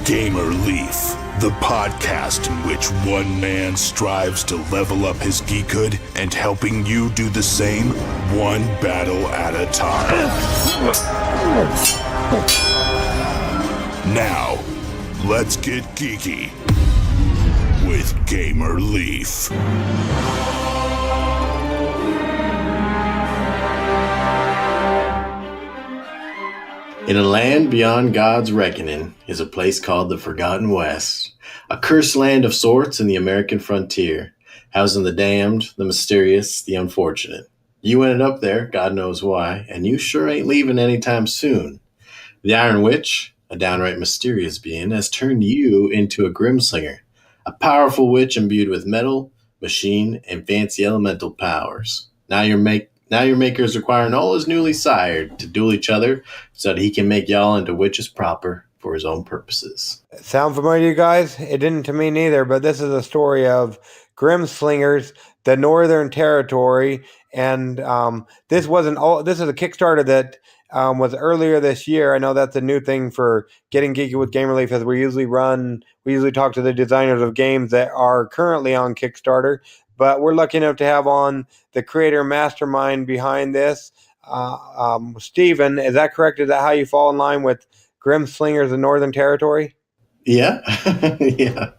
Gamer Leaf, the podcast in which one man strives to level up his geekhood and helping you do the same, one battle at a time. Now, let's get geeky with Gamer Leaf. In a land beyond God's reckoning is a place called the Forgotten West, a cursed land of sorts in the American frontier, housing the damned, the mysterious, the unfortunate. You ended up there, God knows why, and you sure ain't leaving anytime soon. The Iron Witch, a downright mysterious being, has turned you into a Grim Slinger, a powerful witch imbued with metal, machine, and fancy elemental powers. Now your maker is requiring all his newly sired to duel each other so that he can make y'all into witches proper for his own purposes. Sound familiar to you guys? It didn't to me neither, but this is a story of Grim Slingers, the Northern Territory, and this is a Kickstarter that was earlier this year. I know that's a new thing for Getting Geeky with Gamer Leaf, as we usually talk to the designers of games that are currently on Kickstarter. But we're lucky enough to have on the creator mastermind behind this, Stephen. Is that correct? Is that how you fall in line with Grim Slingers in Northern Territory? Yeah. Yeah.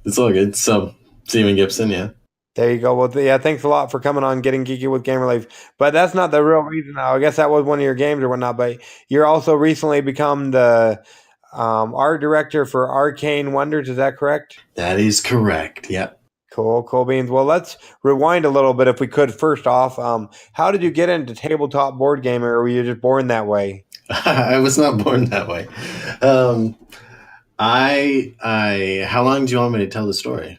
It's all good. So, Stephen Gibson, yeah. There you go. Well, yeah, thanks a lot for coming on Getting Geeky with Gamer Leaf. But that's not the real reason. I guess that was one of your games or whatnot. But you're also recently become the art director for Arcane Wonders. Is that correct? That is correct. Yep. Cool beans. Well, let's rewind a little bit if we could. First off, how did you get into tabletop board gaming, or were you just born that way? I was not born that way. How long do you want me to tell the story?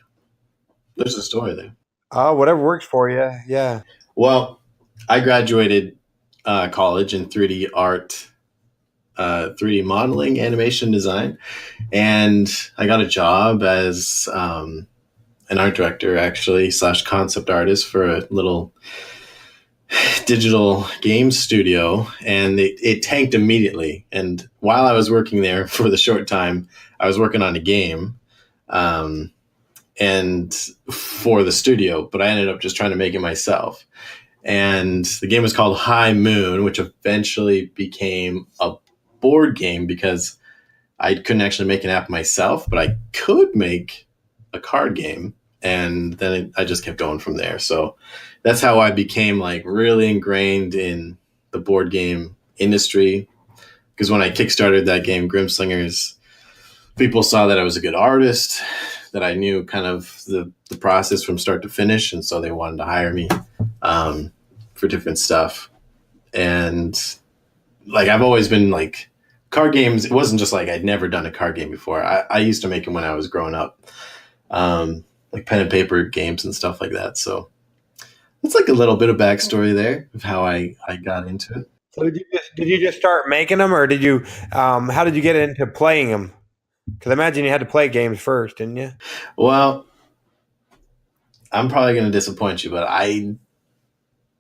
There's a story there. Whatever works for you. Yeah. Well, I graduated college in 3D art, 3D modeling, animation design, and I got a job as an art director, actually, / concept artist for a little digital game studio, and it tanked immediately. And while I was working there for the short time, I was working on a game and for the studio, but I ended up just trying to make it myself. And the game was called High Moon, which eventually became a board game because I couldn't actually make an app myself, but I could make a card game. And then I just kept going from there. So that's how I became like really ingrained in the board game industry. Because when I kickstarted that game, Grim Slingers, people saw that I was a good artist, that I knew kind of the process from start to finish. And so they wanted to hire me for different stuff. And like, I've always been like card games. It wasn't just like I'd never done a card game before. I used to make them when I was growing up. Like pen and paper games and stuff like that. So it's like a little bit of backstory there of how I got into it. So did you just start making them, or did you? How did you get into playing them? Because I imagine you had to play games first, didn't you? Well, I'm probably going to disappoint you, but I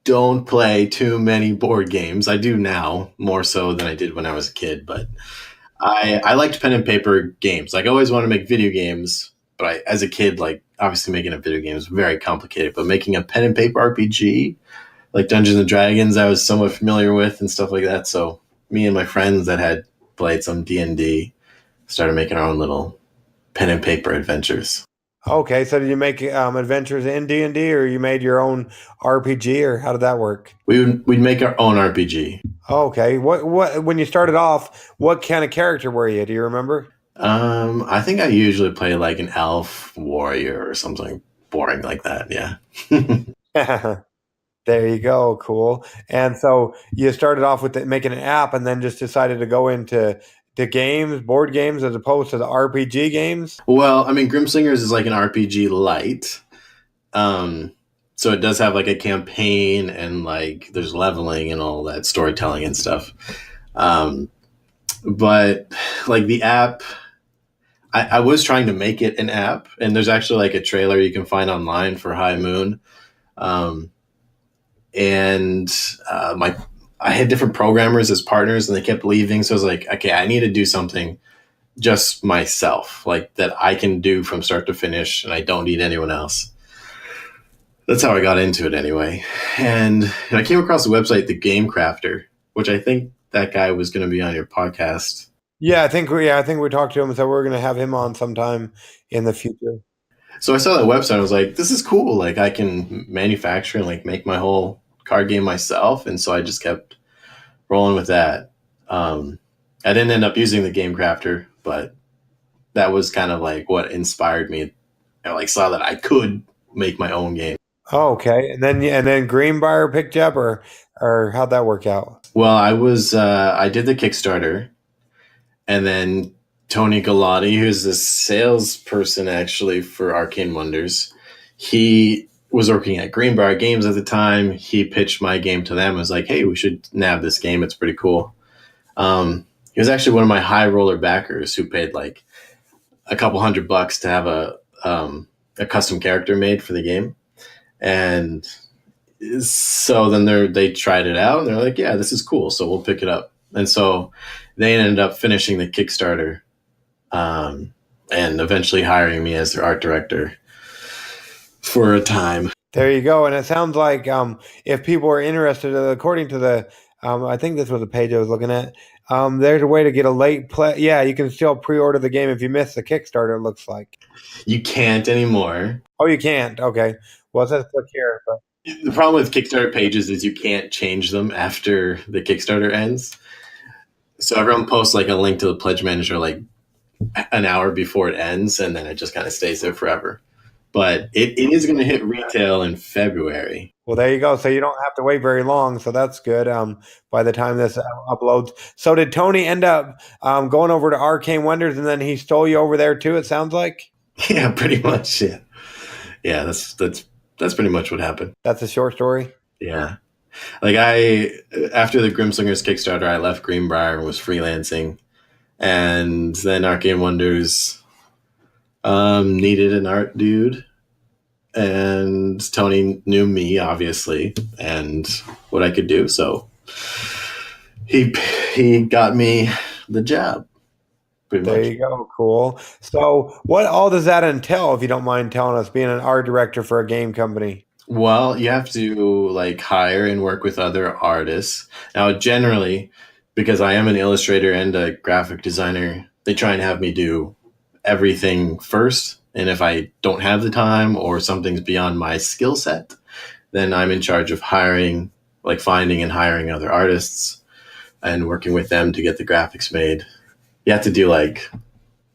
don't play too many board games. I do now, more so than I did when I was a kid. But I liked pen and paper games. Like I always wanted to make video games. But as a kid, like obviously making a video game is very complicated, but making a pen and paper RPG like Dungeons and Dragons, I was somewhat familiar with and stuff like that. So me and my friends that had played some D&D started making our own little pen and paper adventures. Okay, so did you make adventures in D&D, or you made your own RPG, or how did that work? We'd make our own RPG. Okay, what when you started off, what kind of character were you? Do you remember? I think I usually play like an elf warrior or something boring like that. Yeah. There you go. Cool. And so you started off with making an app, and then just decided to go into the games, board games, as opposed to the RPG games. Well, I mean, Grim Slingers is like an RPG light. So it does have like a campaign and like there's leveling and all that storytelling and stuff. But like the app, I was trying to make it an app, and there's actually like a trailer you can find online for High Moon. I had different programmers as partners, and they kept leaving. So I was like, okay, I need to do something just myself, like that I can do from start to finish, and I don't need anyone else. That's how I got into it anyway. And I came across the website, The Game Crafter, which I think that guy was going to be on your podcast. Yeah, I think we talked to him, so we're going to have him on sometime in the future. So I saw that website. I was like, this is cool. Like I can manufacture and like make my whole card game myself. And so I just kept rolling with that. I didn't end up using the Game Crafter, but that was kind of like what inspired me. I like saw that I could make my own game. Oh, okay. And then Greenbrier picked you up, or how'd that work out? Well, I did the Kickstarter, and then Tony Galati, who's the salesperson actually for Arcane Wonders, he was working at Greenbrier Games at the time. He pitched my game to them. I was like, hey, we should nab this game. It's pretty cool. He was actually one of my high roller backers who paid like a couple $100 to have a custom character made for the game. And so then they tried it out and they're like, yeah, this is cool. So we'll pick it up. And so they ended up finishing the Kickstarter and eventually hiring me as their art director for a time. There you go. And it sounds like if people are interested, according to the, I think this was the page I was looking at, there's a way to get a late play. Yeah, you can still pre-order the game if you miss the Kickstarter, it looks like. You can't anymore. Oh, you can't? Okay. Well, it says click here. But the problem with Kickstarter pages is you can't change them after the Kickstarter ends. So everyone posts like a link to the pledge manager like an hour before it ends, and then it just kind of stays there forever. But it is going to hit retail in February. Well, there you go. So you don't have to wait very long. So that's good by the time this uploads. So did Tony end up going over to Arcane Wonders, and then he stole you over there too, it sounds like? Yeah, pretty much. Yeah. Yeah, that's pretty much what happened. That's a short story? Yeah. Like after the Grim Slingers Kickstarter, I left Greenbrier and was freelancing. And then Arcane Wonders needed an art dude. And Tony knew me, obviously, and what I could do. So he got me the job. There you go. Cool. So what all does that entail, if you don't mind telling us, being an art director for a game company? Well, you have to like hire and work with other artists. Now, generally, because I am an illustrator and a graphic designer, they try and have me do everything first. And if I don't have the time or something's beyond my skill set, then I'm in charge of hiring, like finding and hiring other artists and working with them to get the graphics made. You have to do like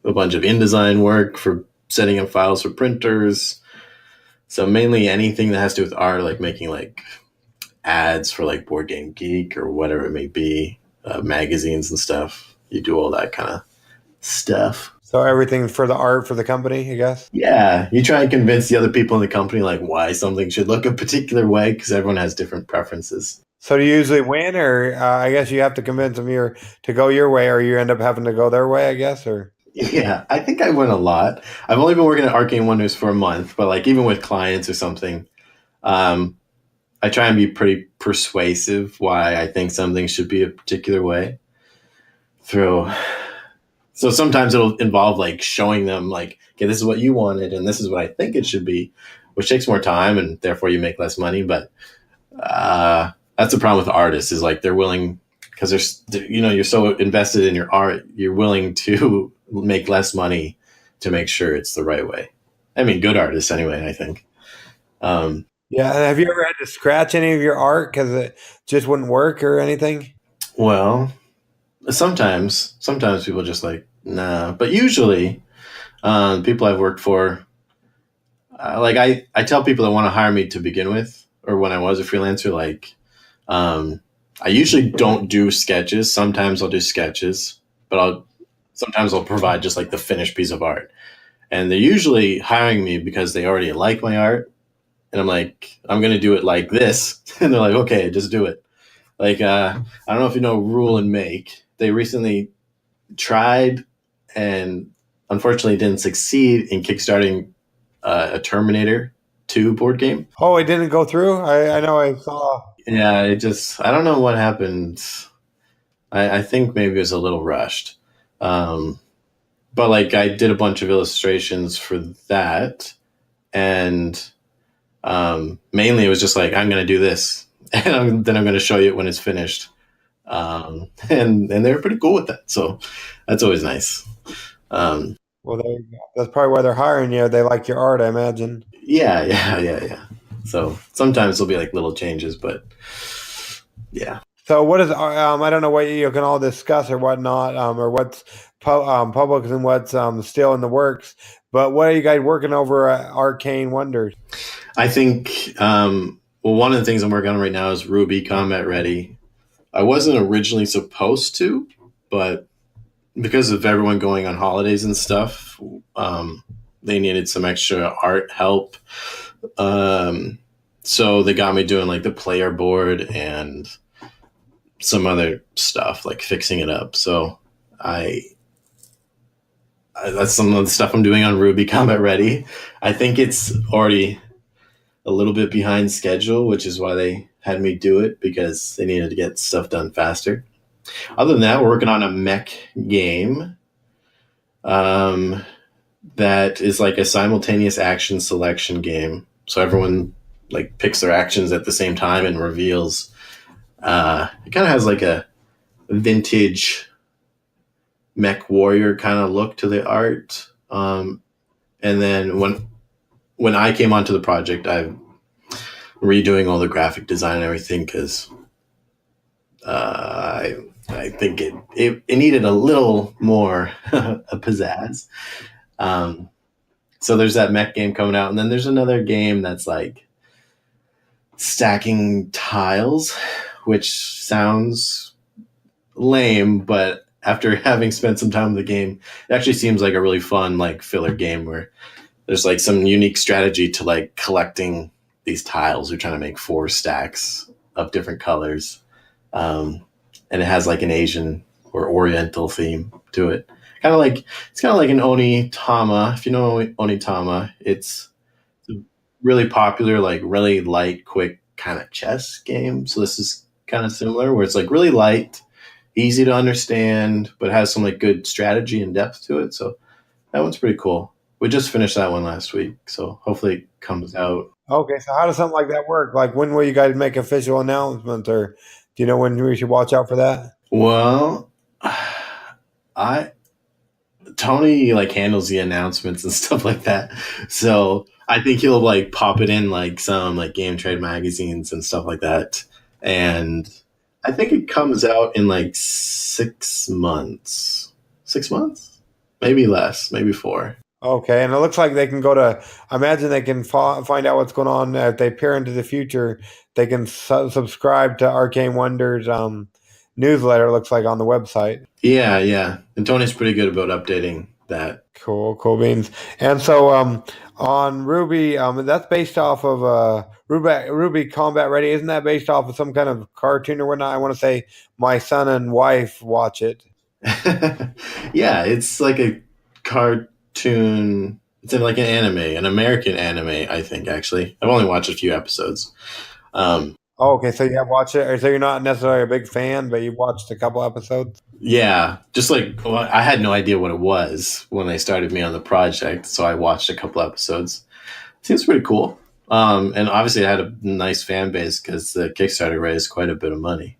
a bunch of InDesign work for setting up files for printers. So mainly anything that has to do with art, like making like ads for like Board Game Geek or whatever it may be, magazines and stuff. You do all that kind of stuff. So everything for the art for the company, I guess? Yeah. You try and convince the other people in the company like why something should look a particular way because everyone has different preferences. So do you usually win, or I guess you have to convince them to go your way, or you end up having to go their way, I guess? Or yeah, I think I win a lot. I've only been working at Arcane Wonders for a month, but like even with clients or something, I try and be pretty persuasive why I think something should be a particular way. So sometimes it'll involve like showing them like, okay, this is what you wanted and this is what I think it should be, which takes more time and therefore you make less money. But that's the problem with artists is like they're willing, because you're so invested in your art, you're willing to make less money to make sure it's the right way. I mean, good artists anyway, I think. Yeah. Have you ever had to scratch any of your art because it just wouldn't work or anything? Well, sometimes people just like, nah. But usually people I've worked for, like I tell people that want to hire me to begin with, or when I was a freelancer, like I usually don't do sketches. Sometimes I'll do sketches, but sometimes I'll provide just like the finished piece of art. And they're usually hiring me because they already like my art. And I'm like, I'm going to do it like this. And they're like, okay, just do it. Like, I don't know if you know Rule and Make. They recently tried and unfortunately didn't succeed in kickstarting a Terminator 2 board game. Oh, it didn't go through? I know I saw. Yeah, I don't know what happened. I think maybe it was a little rushed. but like I did a bunch of illustrations for that, and mainly it was just like, I'm going to do this, and then I'm going to show you it when it's finished. And they're pretty cool with that, so that's always nice. Well, there you go. That's probably why they're hiring you. They like your art, I imagine. Yeah. So sometimes there'll be like little changes, but yeah. So what is I don't know what you can all discuss or whatnot, or what's public and what's still in the works. But what are you guys working over at Arcane Wonders? I think well, one of the things I'm working on right now is RBWY Combat Ready. I wasn't originally supposed to, but because of everyone going on holidays and stuff, they needed some extra art help. So they got me doing like the player board and some other stuff, like fixing it up. So I that's some of the stuff I'm doing on RBWY Combat Ready. I think it's already a little bit behind schedule, which is why they had me do it, because they needed to get stuff done faster. Other than that, we're working on a mech game that is like a simultaneous action selection game. So everyone like picks their actions at the same time and reveals. It kind of has like a vintage mech warrior kind of look to the art. And then when I came onto the project, I'm redoing all the graphic design and everything, because I think it needed a little more a pizzazz. So there's that mech game coming out, and then there's another game that's like stacking tiles, which sounds lame, but after having spent some time with the game, it actually seems like a really fun like filler game where there's like some unique strategy to like collecting these tiles. We're trying to make 4 stacks of different colors, and it has like an Asian or Oriental theme to it. It's kind of like an Onitama. If you know Onitama, it's a really popular, like really light, quick kind of chess game. So this is kind of similar, where it's like really light, easy to understand, but has some like good strategy and depth to it. So that one's pretty cool. We just finished that one last week, so hopefully it comes out. Okay, so how does something like that work? Like, when will you guys make official announcements, or do you know when we should watch out for that? Well, I Tony like handles the announcements and stuff like that. So I think he'll like pop it in like some like game trade magazines and stuff like that. And I think it comes out in like 6 months. 6 months? Maybe less, maybe 4. Okay, and it looks like they can go to. I imagine they can find out what's going on if they peer into the future. They can subscribe to Arcane Wonders newsletter. Looks like on the website. Yeah. And Tony's pretty good about updating that. Cool beans. And so on Ruby, that's based off of Ruby Combat Ready. Isn't that based off of some kind of cartoon or whatnot? I want to say my son and wife watch it. Yeah, it's like a cartoon. It's like an anime, an American anime, I think, actually. I've only watched a few episodes. Okay, so you have watched it, or so you're not necessarily a big fan, but you watched a couple episodes. Yeah, just like, well, I had no idea what it was when they started me on the project, so I watched a couple episodes. Seems pretty cool. And obviously it had a nice fan base because the Kickstarter raised quite a bit of money.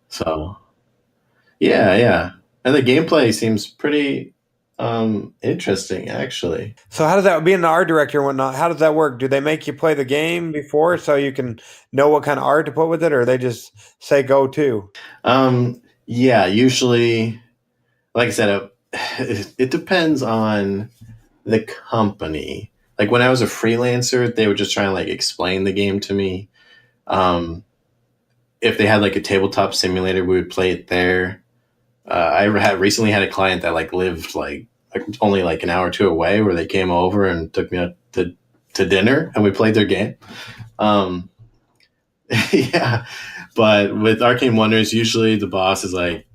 So yeah. And the gameplay seems pretty interesting, actually. So how does that, being an art director and whatnot, how does that work? Do they make you play the game before so you can know what kind of art to put with it, or they just say go to? Yeah, usually, like I said, it depends on the company. Like when I was a freelancer, they would just try and like explain the game to me. If they had like a tabletop simulator, we would play it there. I recently had a client that like lived like only like an hour or two away, where they came over and took me out to dinner and we played their game. Yeah, but with Arcane Wonders, usually the boss is like,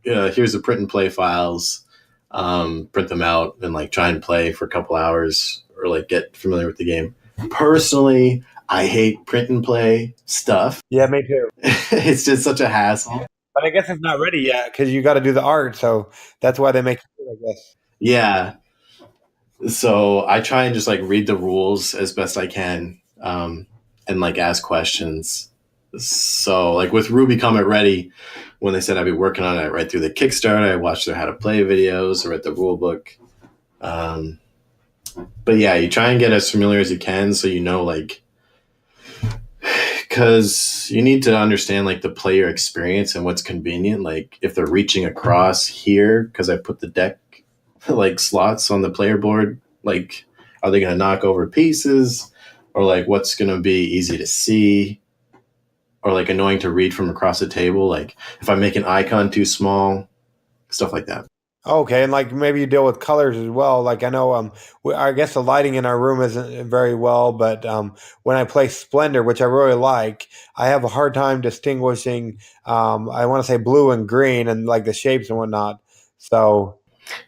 here's the print and play files, print them out and like try and play for a couple hours or like get familiar with the game. Personally, I hate print and play stuff. Yeah, me too. It's just such a hassle. But I guess it's not ready yet because you got to do the art, so that's why they make it, I guess. Yeah. So I try and just like read the rules as best I can, and like ask questions. So like with Ruby Combat Ready, when they said I'd be working on it, I read through the Kickstarter, I watched their how to play videos, I read the rule book. Um, but yeah, you try and get as familiar as you can so you know like because you need to understand like the player experience and what's convenient. Like if they're reaching across here because I put the deck like slots on the player board, like are they going to knock over pieces, or like what's going to be easy to see, or like annoying to read from across the table, like if I make an icon too small, stuff like that. Okay, and like maybe you deal with colors as well. Like I know, I guess the lighting in our room isn't very well, but when I play Splendor, which I really like, I have a hard time distinguishing. I want to say blue and green, and like the shapes and whatnot. So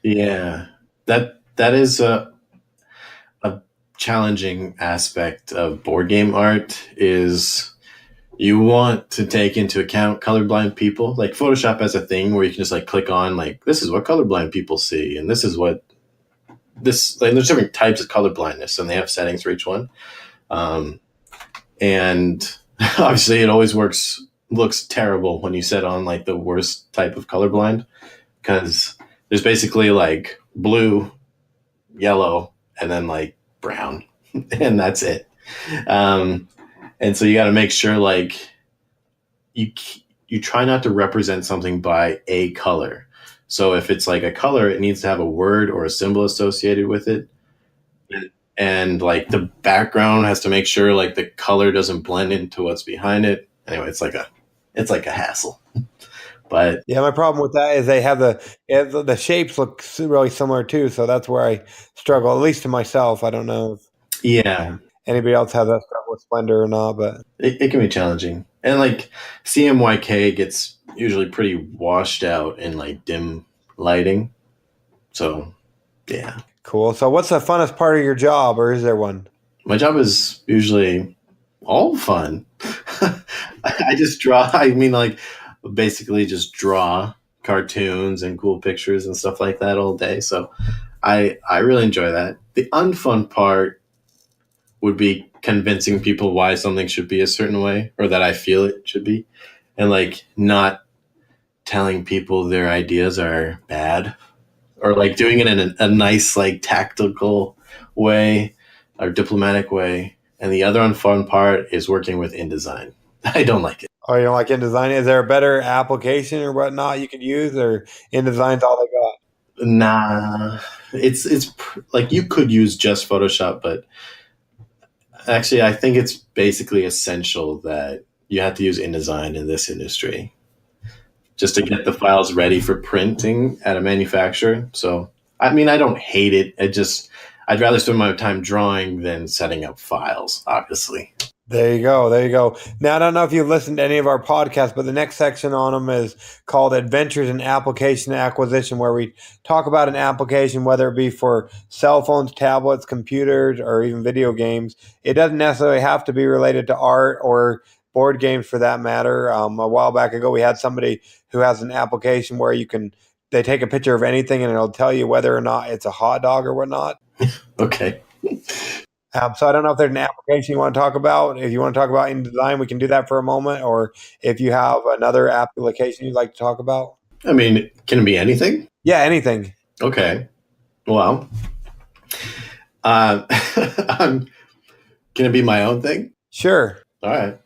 Yeah, that is a challenging aspect of board game art is you want to take into account colorblind people. Like Photoshop has a thing where you can just like click on like this is what colorblind people see, and this is what this like. There's different types of colorblindness, and they have settings for each one. Um, and obviously, it always looks terrible when you set on like the worst type of colorblind because there's basically like blue, yellow, and then like brown, and that's it. Um, and so you got to make sure like you you try not to represent something by a color. So if it's like a color, it needs to have a word or a symbol associated with it. And like the background has to make sure like the color doesn't blend into what's behind it. Anyway, it's like a hassle. But yeah, my problem with that is they have the shapes look really similar too. So that's where I struggle, at least to myself. I don't know if yeah, anybody else has that struggle with Splendor or not, but it can be challenging. And like CMYK gets usually pretty washed out in like dim lighting. So yeah. cool. So what's the funnest part of your job, or is there one? My job is usually all fun. I just draw. I mean, like, basically just draw cartoons and cool pictures and stuff like that all day. So I really enjoy that. The unfun part would be convincing people why something should be a certain way or that I feel it should be, and like not telling people their ideas are bad or like doing it in a nice like tactical way or diplomatic way. And the other unfun part is working with InDesign. I don't like it. Oh, you don't like InDesign? Is there a better application or whatnot you could use, or InDesign's all they got? Nah, like you could use just Photoshop, but actually, I think it's basically essential that you have to use InDesign in this industry just to get the files ready for printing at a manufacturer. So, I mean, I don't hate it. I'd rather spend my time drawing than setting up files, obviously. There you go. There you go. Now, I don't know if you've listened to any of our podcasts, but the next section on them is called Adventures in Application Acquisition, where we talk about an application, whether it be for cell phones, tablets, computers, or even video games. It doesn't necessarily have to be related to art or board games for that matter. A while back ago, we had somebody who has an application where they take a picture of anything and it'll tell you whether or not it's a hot dog or whatnot. Okay. So I don't know if there's an application you want to talk about. If you want to talk about InDesign, we can do that for a moment. Or if you have another application you'd like to talk about. I mean, can it be anything? Yeah, anything. Okay. Well, can it be my own thing? Sure. All right.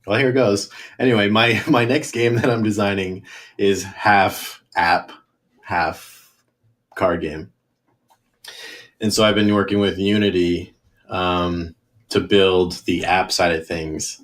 Well, here it goes. Anyway, my next game that I'm designing is half app, half card game. And so I've been working with Unity to build the app side of things.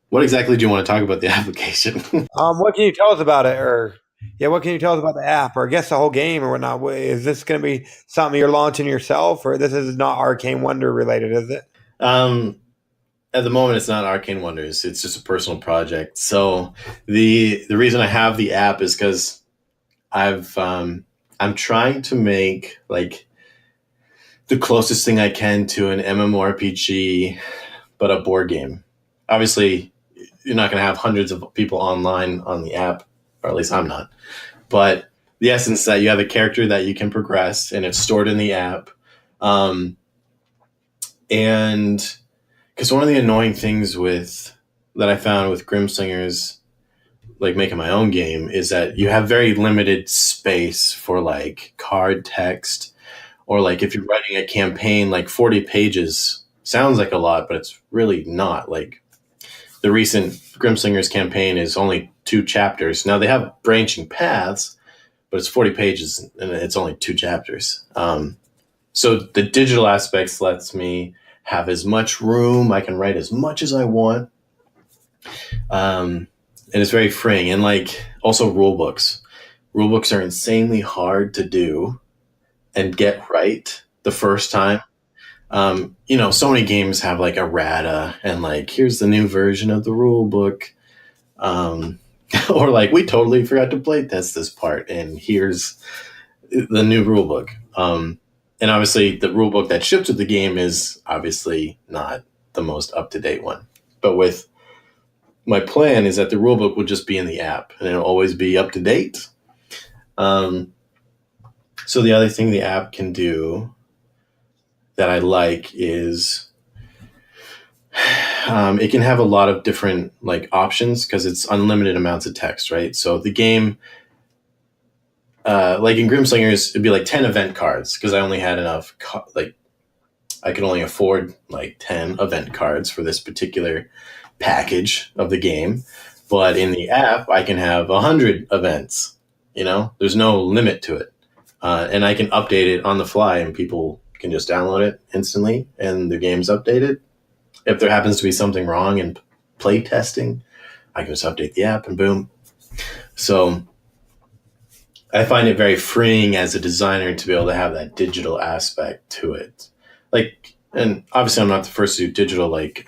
What exactly do you want to talk about the application? What can you tell us about it? Or what can you tell us about the app? Or I guess the whole game or whatnot? Is this going to be something you're launching yourself, or this is not Arcane Wonder related? Is it? At the moment, it's not Arcane Wonders. It's just a personal project. So the reason I have the app is because I'm trying to make like the closest thing I can to an MMORPG, but a board game. Obviously, you're not going to have hundreds of people online on the app, or at least I'm not. But the essence that you have a character that you can progress, and it's stored in the app. And because one of the annoying things that I found with Grim Slingers, like making my own game, is that you have very limited space for like card text, or like if you're writing a campaign, like 40 pages sounds like a lot, but it's really not. Like the recent Grim Slingers campaign is only 2 chapters. Now they have branching paths, but it's 40 pages and it's only 2 chapters. So the digital aspects lets me have as much room. I can write as much as I want. And it's very freeing. And like also rule books. Rule books are insanely hard to do and get right the first time. So many games have like errata and like, here's the new version of the rule book. Or like, we totally forgot to play test this part, and here's the new rule book. And obviously the rule book that ships with the game is obviously not the most up-to-date one. But with my plan is that the rule book will just be in the app and it'll always be up to date. So the other thing the app can do that I like is it can have a lot of different like options because it's unlimited amounts of text, right? So the game, like in Grim Slingers, it'd be like 10 event cards because I only had enough, I could only afford like 10 event cards for this particular package of the game. But in the app, I can have 100 events. There's no limit to it. And I can update it on the fly, and people can just download it instantly, and the game's updated. If there happens to be something wrong in play testing, I can just update the app and boom. So I find it very freeing as a designer to be able to have that digital aspect to it. Like, and obviously I'm not the first to do digital, like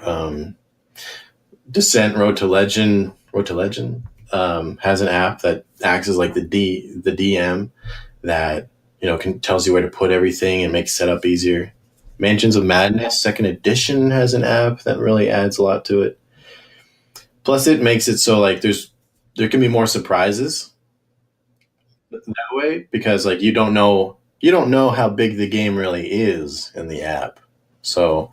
Descent Road to Legend has an app that acts as like the DM that tells you where to put everything and makes setup easier. Mansions of Madness Second Edition has an app that really adds a lot to it. Plus, it makes it so like there can be more surprises that way because like you don't know how big the game really is in the app. So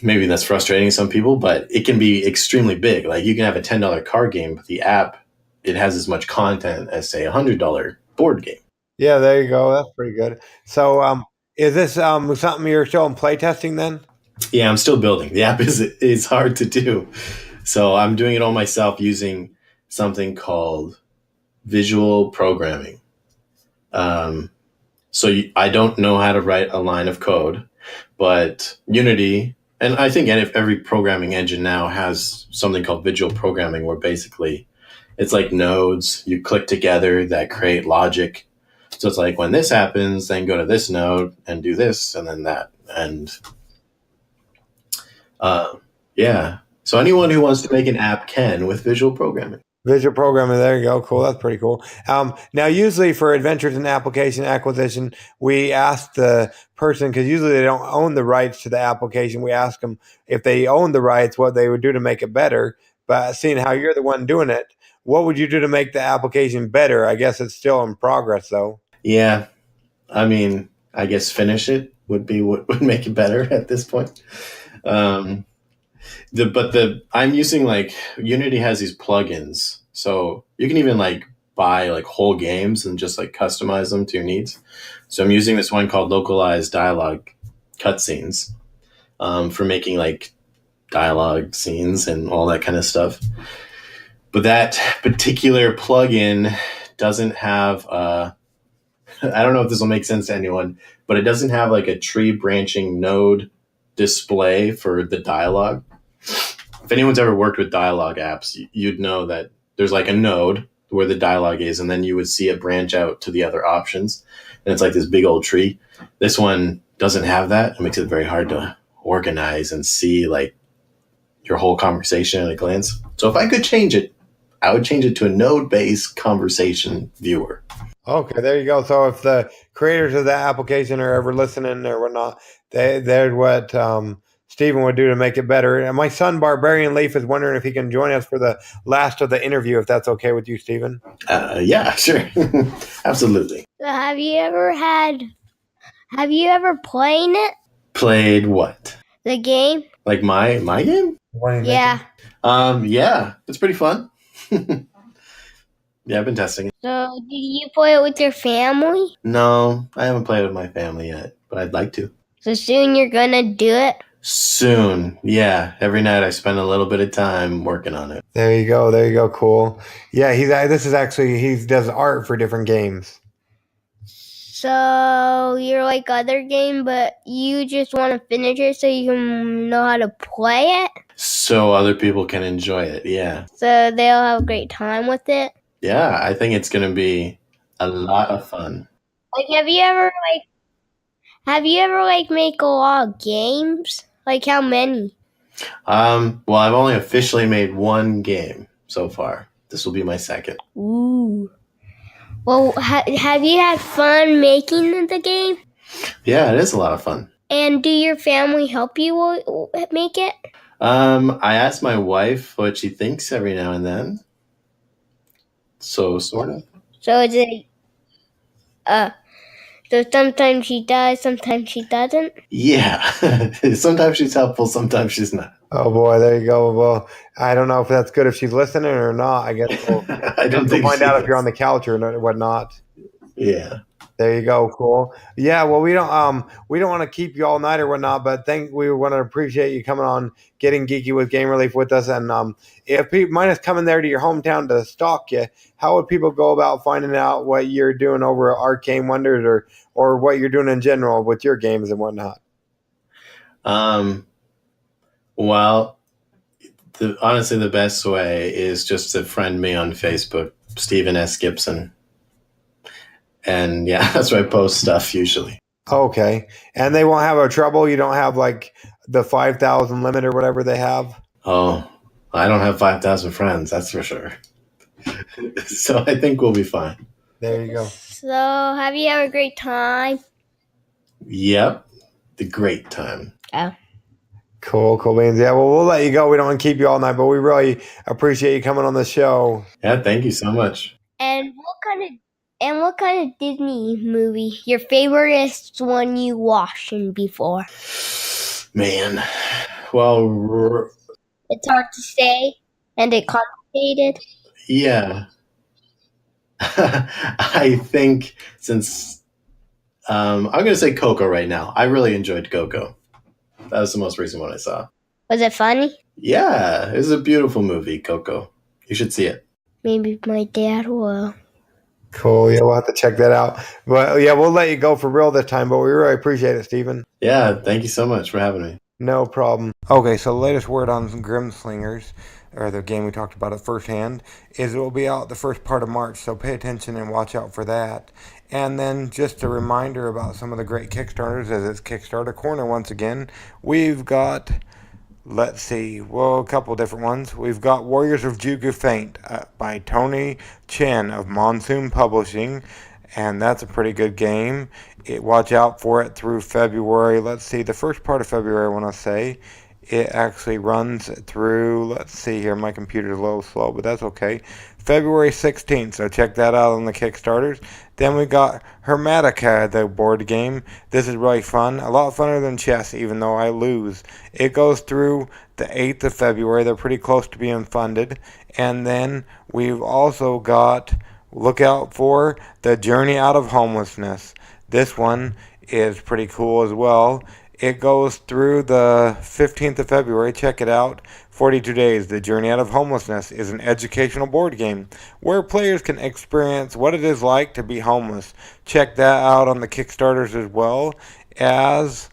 maybe that's frustrating to some people, but it can be extremely big. Like you can have a $10 card game, but the app, it has as much content as say $100 board game. Yeah, there you go. That's pretty good. So, is this something you're still in playtesting then? Yeah, I'm still building. The app is hard to do. So I'm doing it all myself using something called visual programming. I don't know how to write a line of code, but Unity, and I think every programming engine now has something called visual programming where basically it's like nodes you click together that create logic. So it's like when this happens, then go to this node and do this and then that. And yeah. So anyone who wants to make an app can with visual programming. Visual programming, there you go. Cool. That's pretty cool. Now, usually for adventures in application acquisition, we ask the person, because usually they don't own the rights to the application. We ask them if they own the rights, what they would do to make it better. But seeing how you're the one doing it, what would you do to make the application better? I guess it's still in progress, though. Yeah. I mean, I guess finish it would be what would make it better at this point. I'm using like Unity has these plugins, so you can even like buy like whole games and just like customize them to your needs. So I'm using this one called localized dialogue cutscenes for making like dialogue scenes and all that kind of stuff. But that particular plugin doesn't have I don't know if this will make sense to anyone, but it doesn't have like a tree branching node display for the dialogue. If anyone's ever worked with dialogue apps, you'd know that there's like a node where the dialogue is, and then you would see it branch out to the other options. And it's like this big old tree. This one doesn't have that. It makes it very hard to organize and see like your whole conversation at a glance. So if I could change it, I would change it to a node-based conversation viewer. Okay, there you go. So if the creators of the application are ever listening or whatnot, they're what Stephen would do to make it better. And my son, Barbarian Leaf, is wondering if he can join us for the last of the interview, if that's okay with you, Stephen. Yeah, sure. Absolutely. So have you ever played it? Played what? The game? Like my game? Yeah. Yeah, it's pretty fun. Yeah, I've been testing it. So did you play it with your family? No, I haven't played with my family yet, but I'd like to. So soon you're gonna do it? Soon, yeah. Every night I spend a little bit of time working on it. There you go. Cool. Yeah, he does art for different games. So you're like other game, but you just want to finish it so you can know how to play it? So other people can enjoy it, yeah. So they'll have a great time with it? Yeah, I think it's going to be a lot of fun. Like, have you ever make a lot of games? Like, how many? Well, I've only officially made one game so far. This will be my second. Ooh. Well, have you had fun making the game? Yeah, it is a lot of fun. And do your family help you make it? I ask my wife what she thinks every now and then. So, sort of. So is it, so sometimes she does, sometimes she doesn't? Yeah. Sometimes she's helpful, sometimes she's not. Oh boy, there you go. Well, I don't know if that's good if she's listening or not. I guess we'll I don't think find she out is. if you're on the couch or whatnot. Yeah. There you go. Cool. Yeah. Well, we don't want to keep you all night or whatnot, but we want to appreciate you coming on, getting geeky with Game Relief with us. And if people mind us coming there to your hometown to stalk you, how would people go about finding out what you're doing over at Arcane Wonders or what you're doing in general with your games and whatnot? Well, honestly, the best way is just to friend me on Facebook, Stephen S. Gibson. And yeah, that's where I post stuff usually. Okay. And they won't have a trouble? You don't have like the 5,000 limit or whatever they have? Oh, I don't have 5,000 friends, that's for sure. So I think we'll be fine. There you go. So have you had a great time? Yep. The great time. Oh. Cool beans. Yeah, well, we'll let you go. We don't want to keep you all night, but we really appreciate you coming on the show. Yeah, thank you so much. And what kind of Disney movie? Your favorite one you watched before? Man. Well, It's hard to say, and it's complicated. yeah. I think since I'm going to say Coco right now. I really enjoyed Coco. That was the most recent one I saw. Was it funny? Yeah, it was a beautiful movie, Coco. You should see it. Maybe my dad will. Cool. Yeah, we'll have to check that out. But yeah, we'll let you go for real this time, but we really appreciate it, Stephen. Yeah, thank you so much for having me. No problem. Okay, so the latest word on Grim Slingers, or the game we talked about at firsthand, is it will be out the first part of March, so pay attention and watch out for that. And then just a reminder about some of the great Kickstarters, as it's Kickstarter Corner once again. We've got, let's see, well, a couple different ones. We've got Warriors of Jogu Feint by Tony Chen of Monsoon Publishing, and that's a pretty good game. Watch out for it through February. Let's see, the first part of February, I want to say. It actually runs through, let's see here, my computer's a little slow, but that's okay. February 16th, so check that out on the Kickstarters. Then we got Hermatica, the board game. This is really fun, a lot funner than chess, even though I lose. It goes through the 8th of February. They're pretty close to being funded. And then we've also got, look out for the Journey Out of Homelessness. This one is pretty cool as well. It goes through the 15th of February. Check it out. 42 Days. The Journey Out of Homelessness is an educational board game where players can experience what it is like to be homeless. Check that out on the Kickstarters as well. As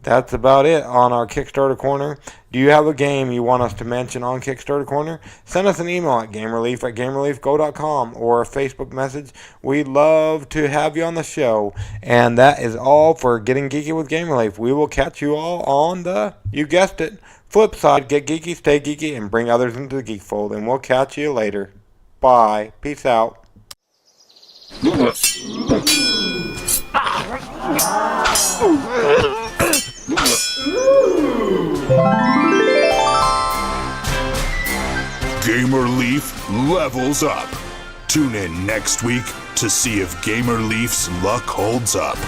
that's about it on our Kickstarter Corner. Do you have a game you want us to mention on Kickstarter Corner? Send us an email at gamerelief@gamereliefgo.com or a Facebook message. We'd love to have you on the show. And that is all for Getting Geeky with Game Relief. We will catch you all on the, you guessed it, flip side. Get geeky, stay geeky, and bring others into the geek fold. And we'll catch you later. Bye. Peace out. Ooh. Gamer Leaf levels up. Tune in next week to see if Gamer Leaf's luck holds up.